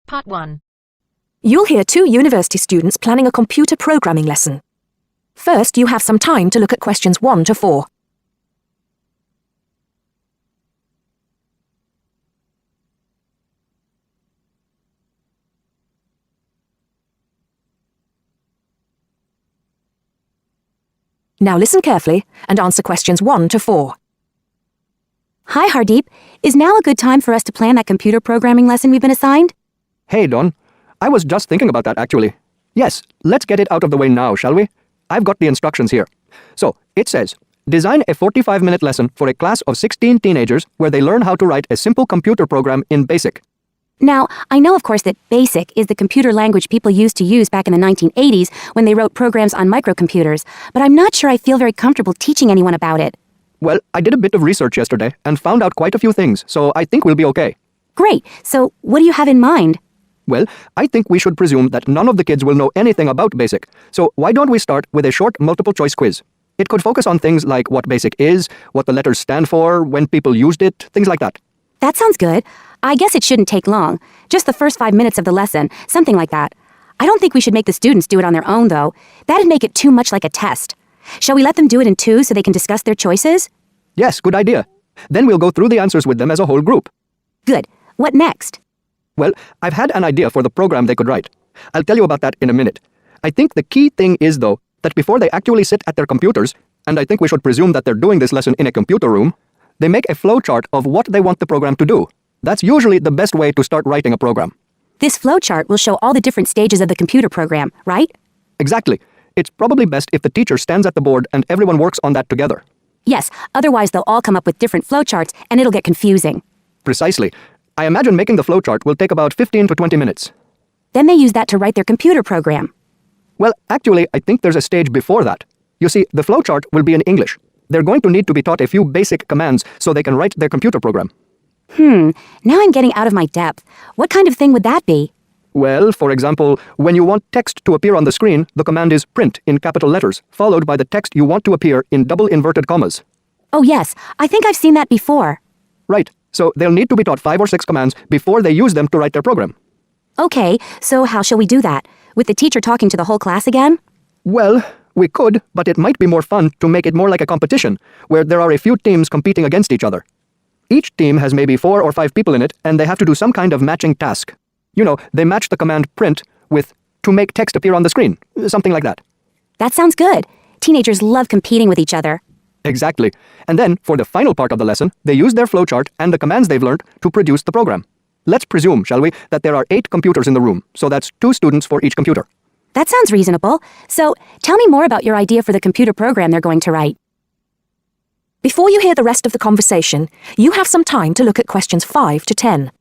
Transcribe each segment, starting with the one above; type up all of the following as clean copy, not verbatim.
Part 1. You'll hear two university students planning a computer programming lesson. First, you have some time to look at questions 1 to 4. Now listen carefully and answer questions 1 to 4. Hi, Hardeep. Is now a good time for us to plan that computer programming lesson we've been assigned? Hey, Dawn. I was just thinking about that, actually. Yes, let's get it out of the way now, shall we? I've got the instructions here. So, it says, design a 45-minute lesson for a class of 16 teenagers where they learn how to write a simple computer program in BASIC. Now, I know, of course, that BASIC is the computer language people used to use back in the 1980s when they wrote programs on microcomputers, but I'm not sure I feel very comfortable teaching anyone about it. Well, I did a bit of research yesterday and found out quite a few things, so I think we'll be okay. Great. So, what do you have in mind? Well, I think we should presume that none of the kids will know anything about BASIC, so why don't we start with a short multiple-choice quiz? It could focus on things like what BASIC is, what the letters stand for, when people used it, things like that. That sounds good. I guess it shouldn't take long. Just the first 5 minutes of the lesson, something like that. I don't think we should make the students do it on their own, though. That'd make it too much like a test. Shall we let them do it in twos so they can discuss their choices? Yes, good idea. Then we'll go through the answers with them as a whole group. Good. What next? Well, I've had an idea for the program they could write. I'll tell you about that in a minute. I think the key thing is, though, that before they actually sit at their computers, and I think we should presume that they're doing this lesson in a computer room, they make a flowchart of what they want the program to do. That's usually the best way to start writing a program. This flowchart will show all the different stages of the computer program, right? Exactly. It's probably best if the teacher stands at the board and everyone works on that together. Yes, otherwise they'll all come up with different flowcharts and it'll get confusing. Precisely. I imagine making the flowchart will take about 15 to 20 minutes. Then they use that to write their computer program. Well, actually, I think there's a stage before that. You see, the flowchart will be in English. They're going to need to be taught a few basic commands so they can write their computer program. Now I'm getting out of my depth. What kind of thing would that be? Well, for example, when you want text to appear on the screen, the command is print in capital letters, followed by the text you want to appear in double inverted commas. Oh yes, I think I've seen that before. Right. So they'll need to be taught 5 or 6 commands before they use them to write their program. Okay, so how shall we do that? With the teacher talking to the whole class again? Well, we could, but it might be more fun to make it more like a competition, where there are a few teams competing against each other. Each team has maybe 4 or 5 people in it, and they have to do some kind of matching task. You know, they match the command print with to make text appear on the screen, something like that. That sounds good. Teenagers love competing with each other. Exactly. And then, for the final part of the lesson, they use their flowchart and the commands they've learned to produce the program. Let's presume, shall we, that there are 8 computers in the room, so that's 2 students for each computer. That sounds reasonable. So, tell me more about your idea for the computer program they're going to write. Before you hear the rest of the conversation, you have some time to look at questions 5 to 10.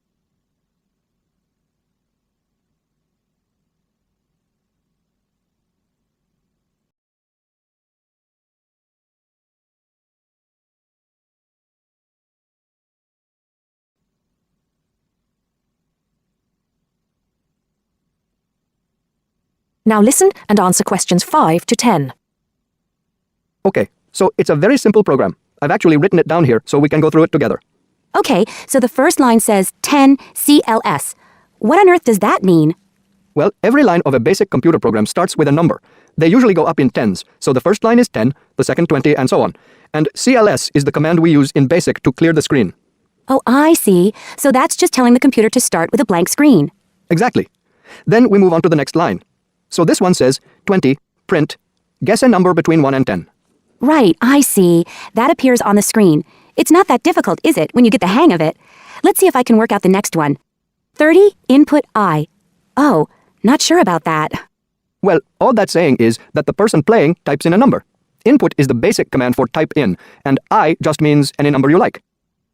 Now listen and answer questions 5 to 10. Okay, so it's a very simple program. I've actually written it down here so we can go through it together. Okay, so the first line says 10 CLS. What on earth does that mean? Well, every line of a basic computer program starts with a number. They usually go up in tens, so the first line is 10, the second 20, and so on. And CLS is the command we use in BASIC to clear the screen. Oh, I see. So that's just telling the computer to start with a blank screen. Exactly. Then we move on to the next line. So this one says 20, print, guess a number between 1 and 10. Right, I see. That appears on the screen. It's not that difficult, is it, when you get the hang of it? Let's see if I can work out the next one. 30, input I. Oh, not sure about that. Well, all that's saying is that the person playing types in a number. Input is the basic command for type in, and I just means any number you like.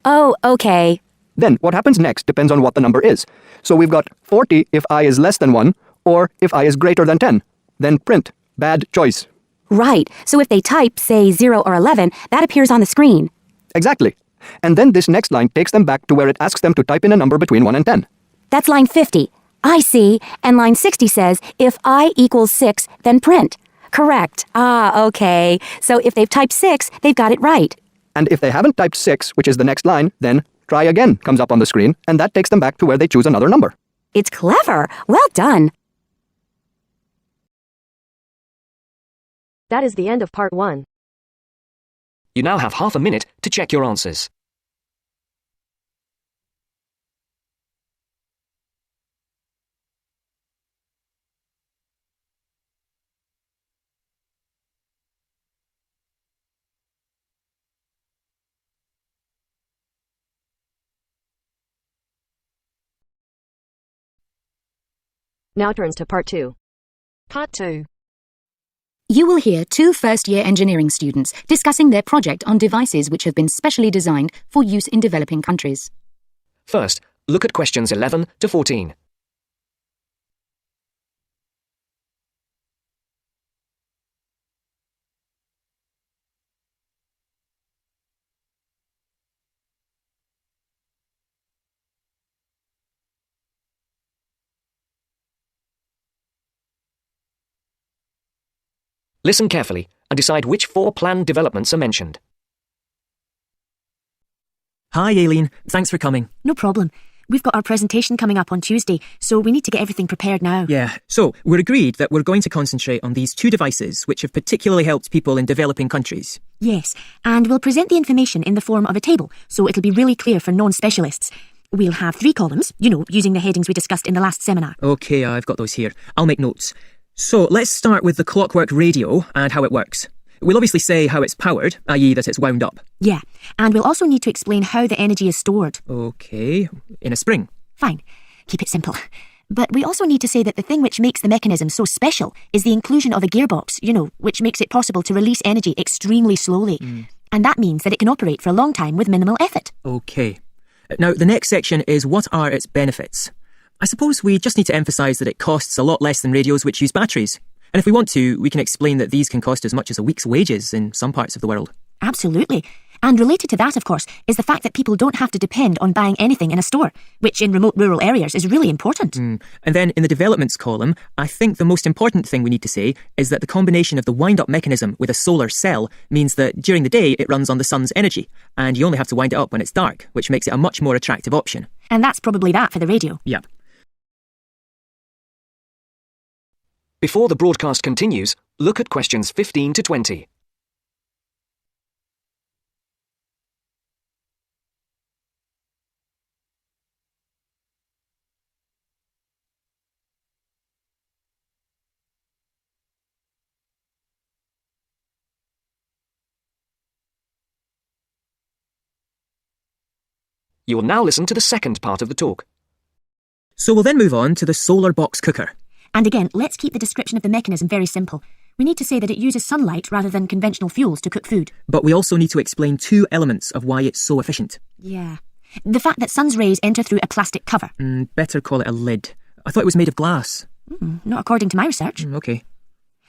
Oh, okay. Then what happens next depends on what the number is. So we've got 40 if I is less than 1, or if I is greater than 10. Then print, bad choice. Right, so if they type, say, 0 or 11, that appears on the screen. Exactly. And then this next line takes them back to where it asks them to type in a number between 1 and 10. That's line 50. I see. And line 60 says, if I equals 6, then print. Correct. Ah, okay. So if they've typed 6, they've got it right. And if they haven't typed 6, which is the next line, then try again comes up on the screen, and that takes them back to where they choose another number. It's clever. Well done. That is the end of part 1. You now have half a minute to check your answers. Now turns to part 2. Part 2. You will hear 2 first-year engineering students discussing their project on devices which have been specially designed for use in developing countries. First, look at questions 11 to 14. Listen carefully and decide which 4 planned developments are mentioned. Hi, Aileen. Thanks for coming. No problem. We've got our presentation coming up on Tuesday, so we need to get everything prepared now. Yeah, so we're agreed that we're going to concentrate on these 2 devices which have particularly helped people in developing countries. Yes, and we'll present the information in the form of a table, so it'll be really clear for non-specialists. We'll have 3 columns, using the headings we discussed in the last seminar. OK, I've got those here. I'll make notes. So let's start with the clockwork radio and how it works. We'll obviously say how it's powered, i.e. that it's wound up. Yeah, and we'll also need to explain how the energy is stored. OK, in a spring. Fine, keep it simple. But we also need to say that the thing which makes the mechanism so special is the inclusion of a gearbox, which makes it possible to release energy extremely slowly. And that means that it can operate for a long time with minimal effort. OK. Now, the next section is what are its benefits? I suppose we just need to emphasise that it costs a lot less than radios which use batteries. And if we want to, we can explain that these can cost as much as a week's wages in some parts of the world. Absolutely. And related to that, of course, is the fact that people don't have to depend on buying anything in a store, which in remote rural areas is really important. And then in the developments column, I think the most important thing we need to say is that the combination of the wind-up mechanism with a solar cell means that during the day it runs on the sun's energy, and you only have to wind it up when it's dark, which makes it a much more attractive option. And that's probably that for the radio. Yep. Before the broadcast continues, look at questions 15 to 20. You will now listen to the second part of the talk. So we'll then move on to the solar box cooker. And again, let's keep the description of the mechanism very simple. We need to say that it uses sunlight rather than conventional fuels to cook food. But we also need to explain 2 elements of why it's so efficient. Yeah. The fact that sun's rays enter through a plastic cover. Better call it a lid. I thought it was made of glass. Not according to my research. OK.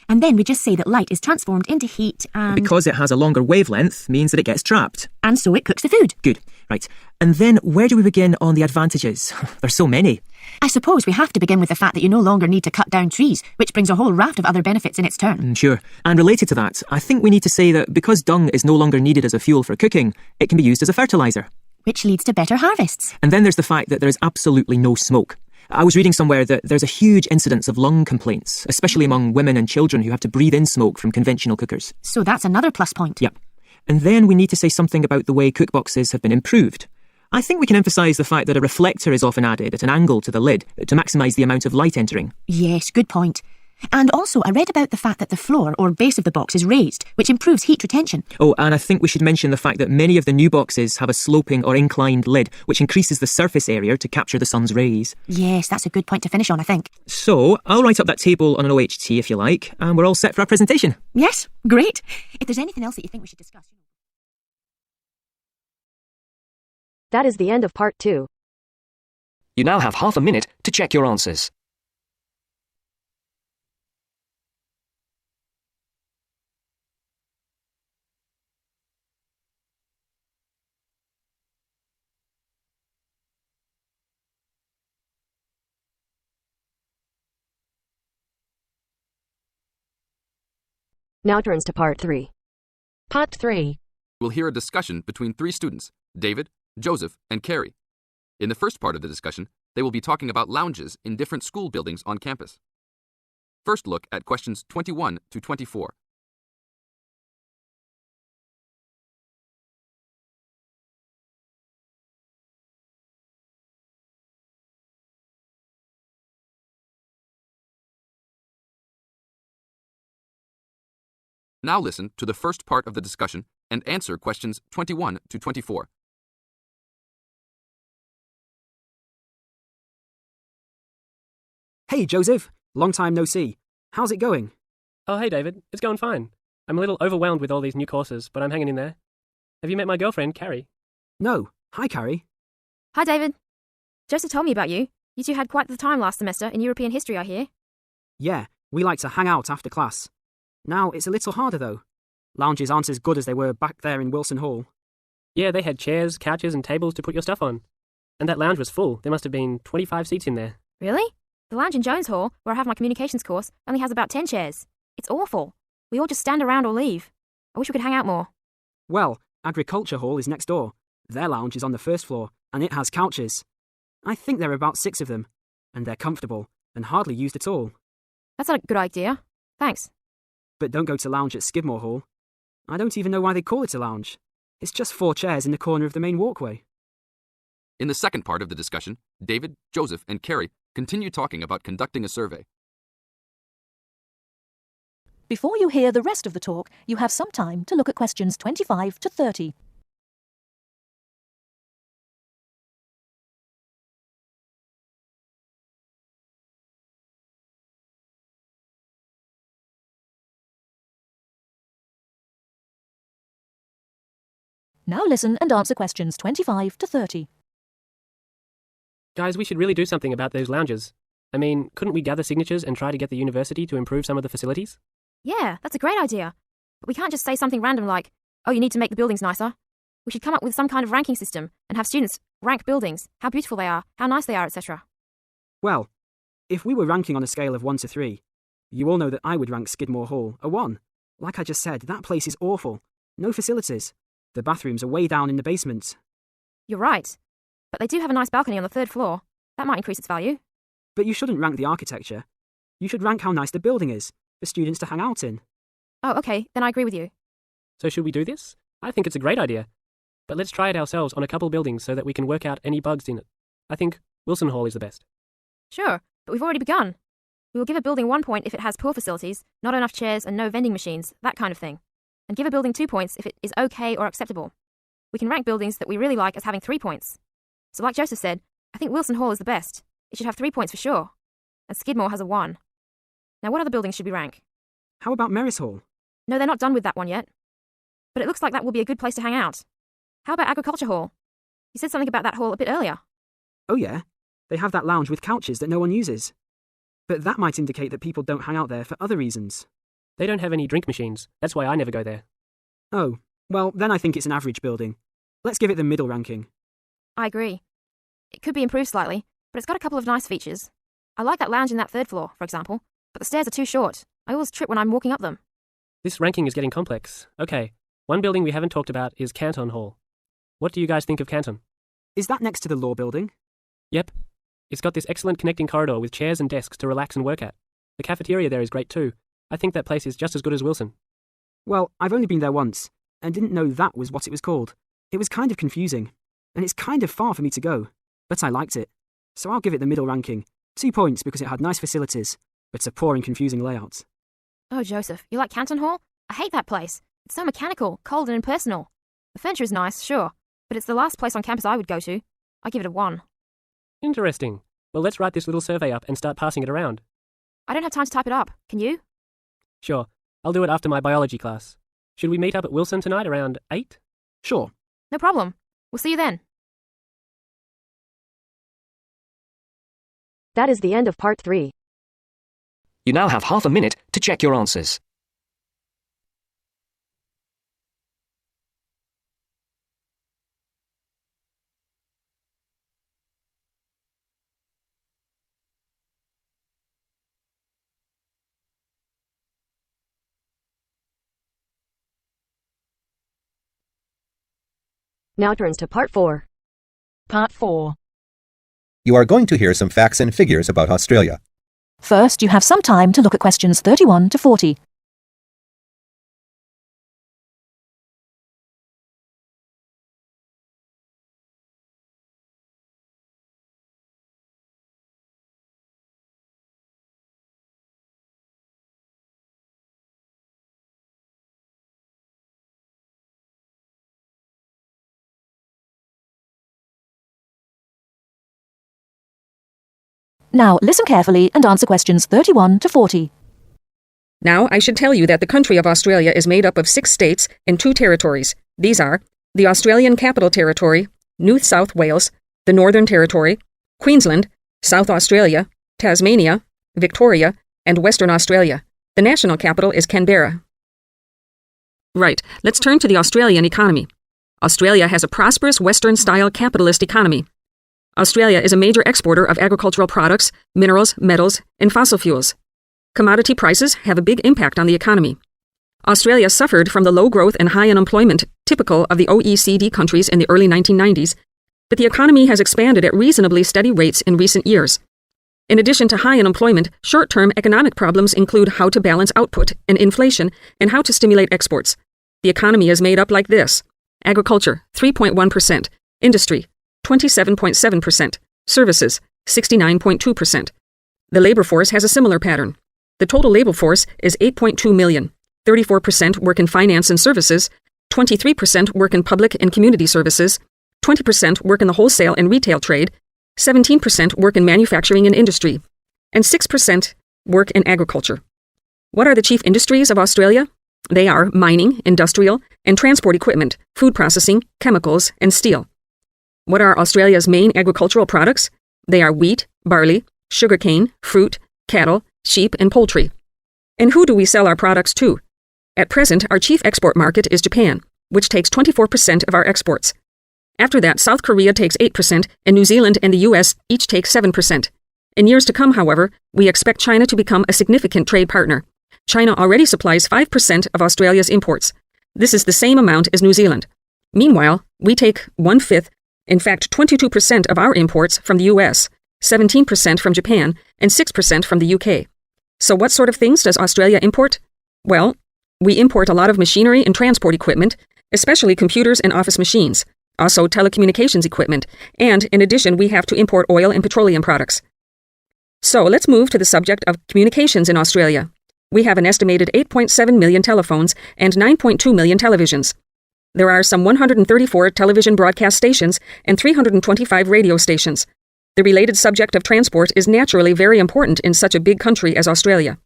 And then we just say that light is transformed into heat and... Because it has a longer wavelength means that it gets trapped. And so it cooks the food. Good. Right. And then where do we begin on the advantages? There's so many. I suppose we have to begin with the fact that you no longer need to cut down trees, which brings a whole raft of other benefits in its turn. Sure. And related to that, I think we need to say that because dung is no longer needed as a fuel for cooking, it can be used as a fertiliser. Which leads to better harvests. And then there's the fact that there is absolutely no smoke. I was reading somewhere that there's a huge incidence of lung complaints, especially among women and children who have to breathe in smoke from conventional cookers. So that's another plus point. Yep. And then we need to say something about the way cookboxes have been improved. I think we can emphasise the fact that a reflector is often added at an angle to the lid to maximise the amount of light entering. Yes, good point. And also, I read about the fact that the floor or base of the box is raised, which improves heat retention. Oh, and I think we should mention the fact that many of the new boxes have a sloping or inclined lid, which increases the surface area to capture the sun's rays. Yes, that's a good point to finish on, I think. So, I'll write up that table on an OHT if you like, and we're all set for our presentation. Yes, great. If there's anything else that you think we should discuss... That is the end of part 2. You now have half a minute to check your answers. Now turns to part 3. Part 3. We'll hear a discussion between 3 students, David, Joseph, and Carrie. In the first part of the discussion, they will be talking about lounges in different school buildings on campus. First look at questions 21 to 24. Now listen to the first part of the discussion and answer questions 21 to 24. Hey, Joseph. Long time no see. How's it going? Oh, hey, David. It's going fine. I'm a little overwhelmed with all these new courses, but I'm hanging in there. Have you met my girlfriend, Carrie? No. Hi, Carrie. Hi, David. Joseph told me about you. You two had quite the time last semester in European history, I hear. Yeah, we like to hang out after class. Now, it's a little harder, though. Lounges aren't as good as they were back there in Wilson Hall. Yeah, they had chairs, couches, and tables to put your stuff on. And that lounge was full. There must have been 25 seats in there. Really? The lounge in Jones Hall, where I have my communications course, only has about 10 chairs. It's awful. We all just stand around or leave. I wish we could hang out more. Well, Agriculture Hall is next door. Their lounge is on the first floor, and it has couches. I think there are about 6 of them, and they're comfortable and hardly used at all. That's not a good idea. Thanks. But don't go to lounge at Skidmore Hall. I don't even know why they call it a lounge. It's just 4 chairs in the corner of the main walkway. In the second part of the discussion, David, Joseph, and Carrie continue talking about conducting a survey. Before you hear the rest of the talk, you have some time to look at questions 25 to 30. Now listen and answer questions 25 to 30. Guys, we should really do something about those lounges. I mean, couldn't we gather signatures and try to get the university to improve some of the facilities? Yeah, that's a great idea. But we can't just say something random like, oh, you need to make the buildings nicer. We should come up with some kind of ranking system and have students rank buildings, how beautiful they are, how nice they are, etc. Well, if we were ranking on a scale of 1 to 3, you all know that I would rank Skidmore Hall a 1. Like I just said, that place is awful. No facilities. The bathrooms are way down in the basement. You're right. But they do have a nice balcony on the 3rd floor. That might increase its value. But you shouldn't rank the architecture. You should rank how nice the building is for students to hang out in. Oh, okay, then I agree with you. So should we do this? I think it's a great idea. But let's try it ourselves on a couple buildings so that we can work out any bugs in it. I think Wilson Hall is the best. Sure, but we've already begun. We will give a building 1 point if it has poor facilities, not enough chairs and no vending machines, that kind of thing. And give a building 2 points if it is okay or acceptable. We can rank buildings that we really like as having 3 points. So like Joseph said, I think Wilson Hall is the best. It should have 3 points for sure. And Skidmore has a 1. Now what other buildings should we rank? How about Merris Hall? No, they're not done with that one yet. But it looks like that will be a good place to hang out. How about Agriculture Hall? You said something about that hall a bit earlier. Oh yeah, they have that lounge with couches that no one uses. But that might indicate that people don't hang out there for other reasons. They don't have any drink machines. That's why I never go there. Oh, well, then I think it's an average building. Let's give it the middle ranking. I agree. It could be improved slightly, but it's got a couple of nice features. I like that lounge in that 3rd floor, for example, but the stairs are too short. I always trip when I'm walking up them. This ranking is getting complex. Okay, one building we haven't talked about is Canton Hall. What do you guys think of Canton? Is that next to the law building? Yep. It's got this excellent connecting corridor with chairs and desks to relax and work at. The cafeteria there is great too. I think that place is just as good as Wilson. Well, I've only been there once, and didn't know that was what it was called. It was kind of confusing, and it's kind of far for me to go, but I liked it. So I'll give it the middle ranking. 2 points because it had nice facilities, but a poor and confusing layout. Oh, Joseph, you like Canton Hall? I hate that place. It's so mechanical, cold and impersonal. The furniture is nice, sure, but it's the last place on campus I would go to. I give it a 1. Interesting. Well, let's write this little survey up and start passing it around. I don't have time to type it up. Can you? Sure. I'll do it after my biology class. Should we meet up at Wilson tonight around 8? Sure. No problem. We'll see you then. That is the end of part 3. You now have half a minute to check your answers. Now turns to part 4. Part 4. You are going to hear some facts and figures about Australia. First, you have some time to look at questions 31 to 40. Now, listen carefully and answer questions 31 to 40. Now, I should tell you that the country of Australia is made up of 6 states and 2 territories. These are the Australian Capital Territory, New South Wales, the Northern Territory, Queensland, South Australia, Tasmania, Victoria, and Western Australia. The national capital is Canberra. Right, let's turn to the Australian economy. Australia has a prosperous Western-style capitalist economy. Australia is a major exporter of agricultural products, minerals, metals, and fossil fuels. Commodity prices have a big impact on the economy. Australia suffered from the low growth and high unemployment typical of the OECD countries in the early 1990s, but the economy has expanded at reasonably steady rates in recent years. In addition to high unemployment, short-term economic problems include how to balance output and inflation and how to stimulate exports. The economy is made up like this: agriculture, 3.1%, industry, 27.7%, services, 69.2%. The labor force has a similar pattern. The total labor force is 8.2 million. 34% work in finance and services, 23% work in public and community services, 20% work in the wholesale and retail trade, 17% work in manufacturing and industry, and 6% work in agriculture. What are the chief industries of Australia? They are mining, industrial, and transport equipment, food processing, chemicals, and steel. What are Australia's main agricultural products? They are wheat, barley, sugarcane, fruit, cattle, sheep, and poultry. And who do we sell our products to? At present, our chief export market is Japan, which takes 24% of our exports. After that, South Korea takes 8%, and New Zealand and the US each take 7%. In years to come, however, we expect China to become a significant trade partner. China already supplies 5% of Australia's imports. This is the same amount as New Zealand. Meanwhile, we take 1/5, in fact 22% of our imports from the US, 17% from Japan, and 6% from the UK. So what sort of things does Australia import? Well, we import a lot of machinery and transport equipment, especially computers and office machines, also telecommunications equipment, and in addition we have to import oil and petroleum products. So let's move to the subject of communications in Australia. We have an estimated 8.7 million telephones and 9.2 million televisions. There are some 134 television broadcast stations and 325 radio stations. The related subject of transport is naturally very important in such a big country as Australia.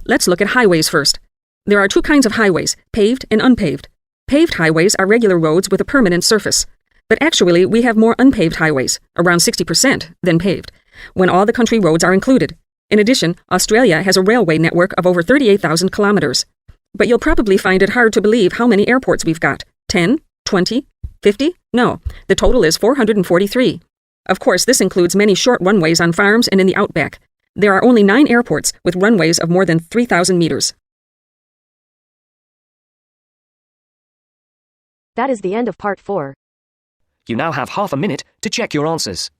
Let's look at highways first. There are 2 kinds of highways, paved and unpaved. Paved highways are regular roads with a permanent surface. But actually, we have more unpaved highways, around 60%, than paved, when all the country roads are included. In addition, Australia has a railway network of over 38,000 kilometers. But you'll probably find it hard to believe how many airports we've got. 10? 20? 50? No, the total is 443. Of course, this includes many short runways on farms and in the outback. There are only 9 airports with runways of more than 3,000 meters. That is the end of part 4. You now have half a minute to check your answers.